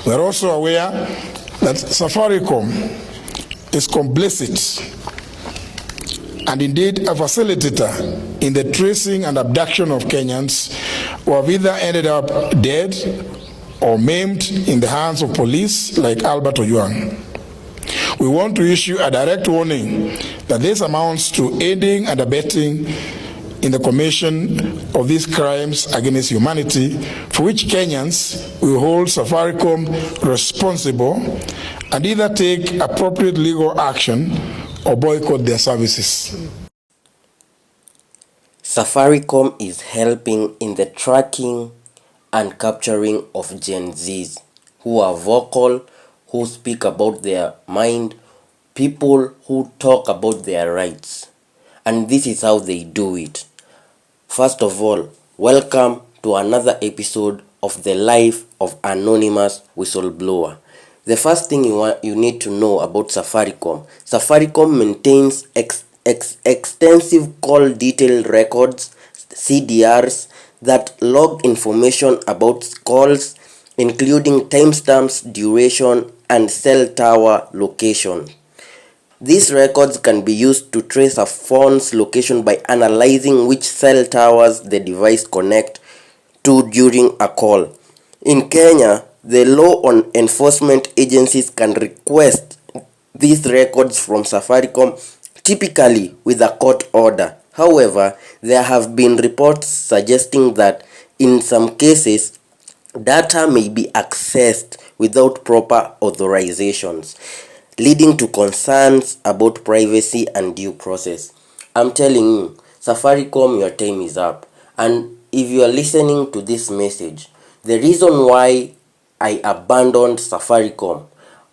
We are also aware that Safaricom is complicit and indeed a facilitator in the tracing and abduction of Kenyans who have either ended up dead or maimed in the hands of police like Albert Ojwang. We want to issue a direct warning that this amounts to aiding and abetting in the commission of these crimes against humanity, for which Kenyans will hold Safaricom responsible and either take appropriate legal action or boycott their services. Safaricom is helping in the tracking and capturing of Gen Zs who are vocal, who speak about their mind, people who talk about their rights. And this is how they do it. First of all, welcome to another episode of the life of anonymous whistleblower. The first thing you need to know about Safaricom. Safaricom maintains extensive call detail records, CDRs, that log information about calls, including timestamps, duration, and cell tower location. These records can be used to trace a phone's location by analyzing which cell towers the device connects to during a call. In Kenya, the law enforcement agencies can request these records from Safaricom, typically with a court order. However, there have been reports suggesting that in some cases, data may be accessed without proper authorizations, leading to concerns about privacy and due process. I'm telling you, Safaricom, your time is up. And if you are listening to this message, the reason why I abandoned Safaricom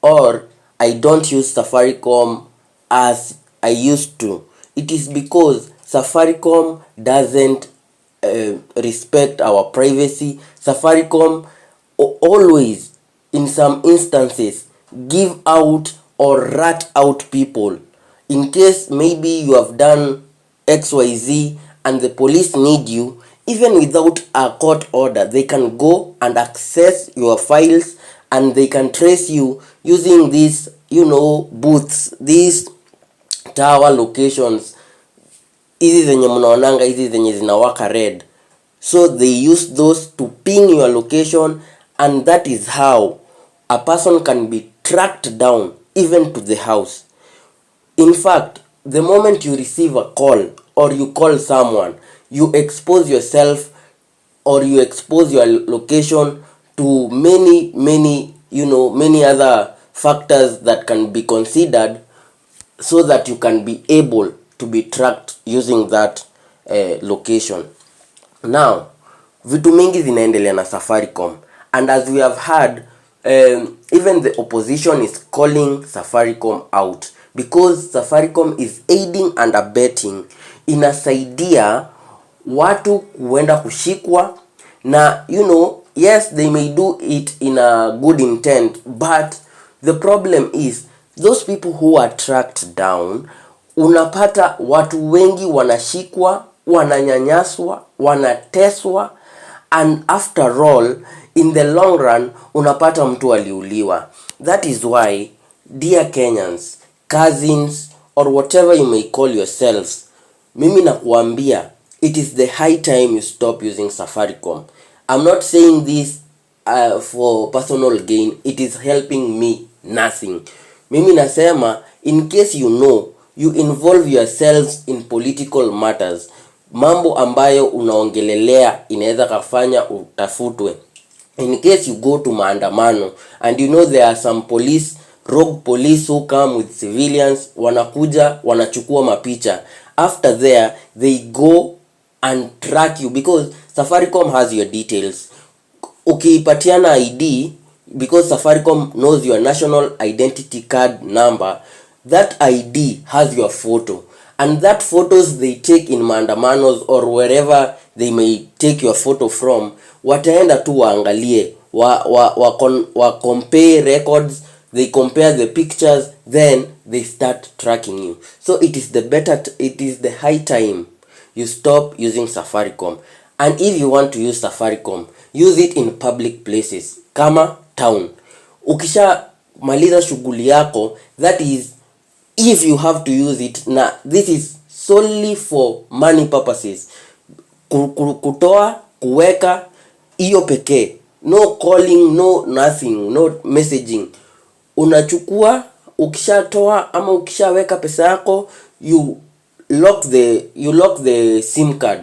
or I don't use Safaricom as I used to, it is because Safaricom doesn't respect our privacy. Safaricom always, in some instances, give out or rat out people. In case maybe you have done XYZ and the police need you, even without a court order, they can go and access your files and they can trace you using these, booths, these tower locations. Hizi zenye mnaonanga, hizi zenye zinawaka red. So they use those to ping your location, and that is how a person can be tracked down even to the house. In fact, the moment you receive a call or you call someone, you expose yourself or you expose your location to many other factors that can be considered so that you can be able to be tracked using that location. Now, vitu mingi zinaendelea na Safaricom, and as we have heard, even the opposition is calling Safaricom out because Safaricom is aiding and abetting, inasaidia watu kuenda kushikwa na yes, they may do it in a good intent, but the problem is those people who are tracked down, unapata watu wengi wanashikwa, wananyanyaswa, wanateswa, and after all, in the long run, unapata mtu aliuliwa. That is why, dear Kenyans, cousins, or whatever you may call yourselves, mimi nakuambia, it is the high time you stop using Safaricom. I'm not saying this for personal gain. It is helping me nothing. Mimi nasema, in case you involve yourselves in political matters, mambo ambayo unaongelelea inaweza kafanya utafutwe. In case you go to maandamano and there are some rogue police who come with civilians, wanakuja, wanachukua mapicha. After there, they go and track you because Safaricom has your details. Ukipatiana ID, because Safaricom knows your national identity card number, that ID has your photo. And that photos they take in maandamanos or wherever they may take your photo from, wataenda tu waangalie, wa compare records, they compare the pictures, then they start tracking you. So it is the high time you stop using Safaricom. And if you want to use Safaricom, use it in public places, kama town. ukisha maliza shughuli yako, that is if you have to use it, na this is solely for money purposes, kutoa, kuweka, hiyo pekee, no calling, no nothing, no messaging. Unachukua, ukishatoa ama ukishaweka pesa yako, you lock the SIM card.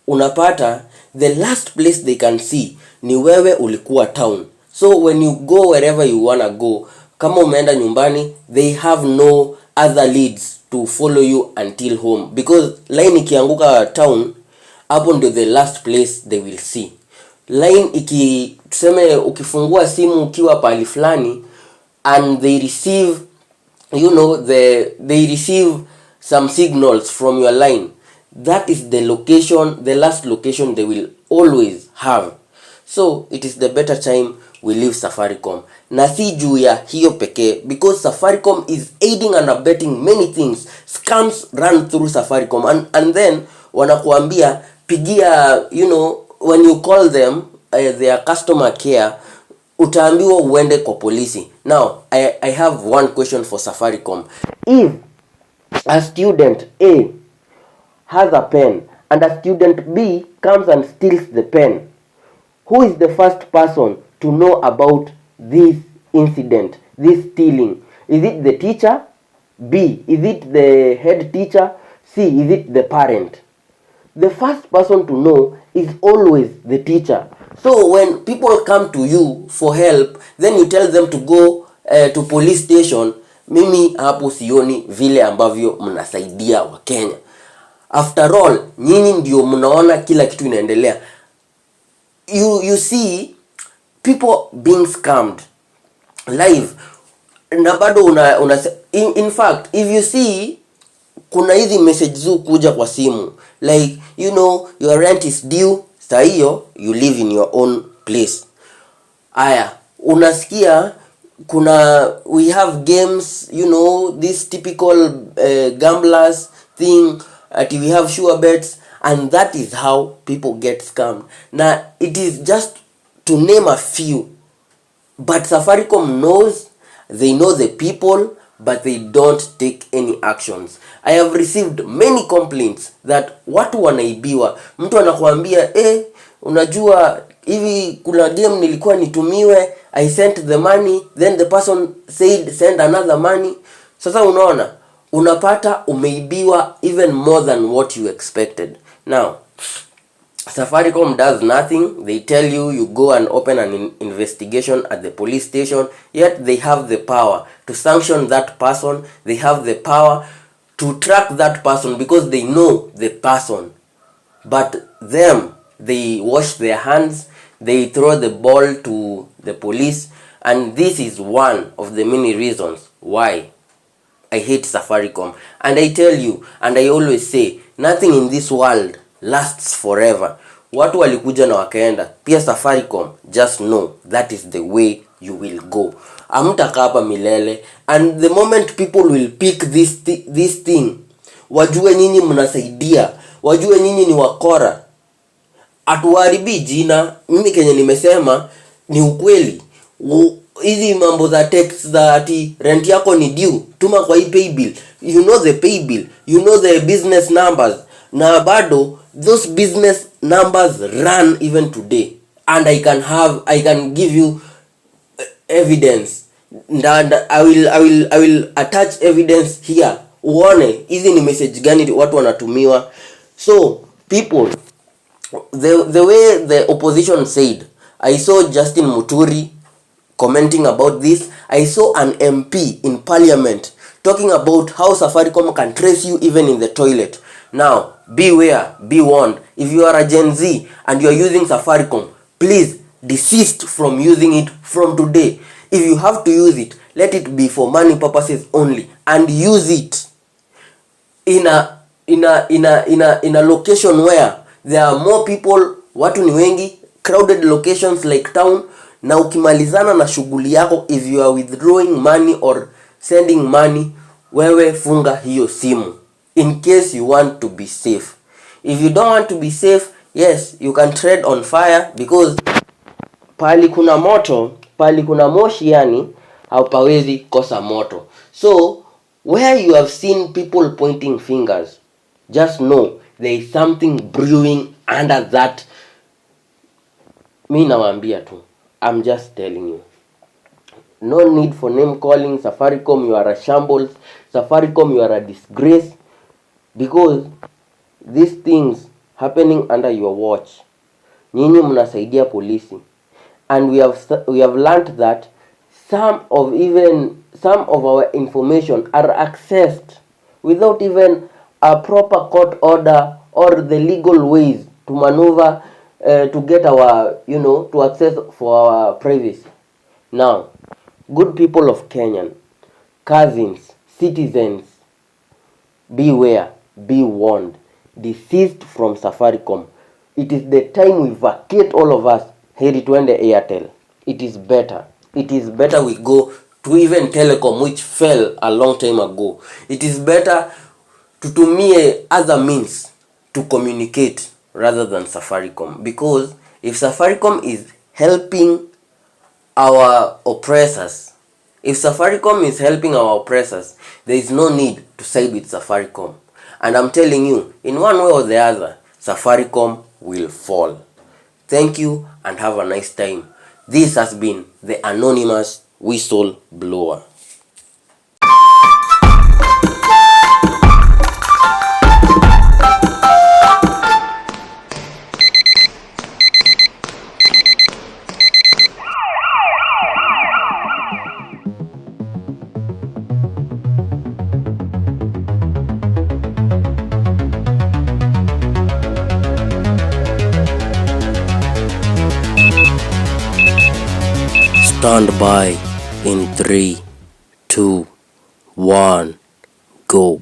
Unapata the last place they can see ni wewe ulikuwa town. So when you go wherever you wanna go, kama umeenda nyumbani, they have no other leads to follow you until home, because line ikianguka town, hapo ndio the last place they will see. Line tuseme ukifungua simu ukiwa pali fulani and they receive, they receive some signals from your line, that is the last location they will always have. So it is the better time we leave Safaricom. Na si juu ya hiyo pekee, because Safaricom is aiding and abetting many things. Scams run through Safaricom, and then wanakuambia pigia, when you call them their customer care, utaambiwa uende kwa polisi. Now I have one question for Safaricom. If a student A has a pen and a student B comes and steals the pen, who is the first person to know about this incident, this stealing? Is it the teacher? B, is it the head teacher? C, is it the parent? The first person to know is always the teacher. So when people come to you for help, then you tell them to go to police station, mimi hapo sioni vile ambavyo mnasaidia wa Kenya. After all, nyinyi ndio mnaona kila kitu inaendelea. You see people being scammed live. Na bado in fact, if you see, kuna hizi message zu kuja kwa simu like, your rent is due, saa hiyo you live in your own place. Aya, unasikia we have games, this typical gamblers thing, we have sure bets, and that is how people get scammed. Now it is just to name a few, but Safaricom knows, they know the people, but they don't take any actions. I have received many complaints that watu wanaibiwa. Mtu anakuambia unajua hivi kuna game nilikuwa nitumiwe, I sent the money, then the person said send another money. Sasa unaona, unapata umeibiwa even more than what you expected. Now Safaricom does nothing. They tell you go and open an investigation at the police station, yet they have the power to sanction that person. They have the power to track that person because they know the person. But them, they wash their hands, they throw the ball to the police, and this is one of the many reasons why I hate Safaricom. And I tell you, and I always say, nothing in this world lasts forever. Watu walikuja na wakaenda. Pia Safaricom, just know that is the way you will go. Amtaka hapa milele. And the moment people will pick this thing, wajue nyinyi mnasaidia, wajue nyinyi ni wakora, atuharibi jina. Mimi kenye nimesema ni ukweli. Hizi mambo za text za ati rent yako ni due, tuma kwa hii pay bill. You know the pay bill, you know the business numbers. Na bado those business numbers run even today, and I can give you evidence. And I will attach evidence here. Uone hizi ni message gani watu wanatumiwa. So people, the way the opposition said, I saw Justin Muturi commenting about this. I saw an MP in parliament talking about how Safaricom can trace you even in the toilet. Now, beware, be warned. If you are a Gen Z and you are using Safaricom, please desist from using it from today. If you have to use it, let it be for money purposes only, and use it in a location where there are more people, watu ni wengi, crowded locations like town. Na ukimalizana na shughuli yako, if you are withdrawing money or sending money, wewe funga hiyo simu in case you want to be safe. If you don't want to be safe, yes, you can tread on fire, because pali kuna moto pali kuna moshi yani hapawezi kosa moto. So where you have seen people pointing fingers, just know there is something brewing under that. Mi nawaambia tu, I'm just telling you. No need for name calling. Safaricom, you are a shambles. Safaricom, you are a disgrace, because these things happening under your watch, nyinyi mnasaidia polisi, and we have learned that some of our information are accessed without even a proper court order or the legal ways to maneuver to get our, to access for our privacy. Now, good people of Kenyan, cousins, citizens, beware, be warned. Desist from Safaricom. It is the time we vacate all of us. Heri tuende Airtel. It is better. It is better we go to even Telecom, which fell a long time ago. It is better tutumie other means to communicate rather than Safaricom. Because if Safaricom is helping our oppressors, there is no need to side with Safaricom. And I'm telling you, in one way or the other, Safaricom will fall. Thank you and have a nice time. This has been the Anonymous Whistle Blower. Stand by in 3, 2, 1, go.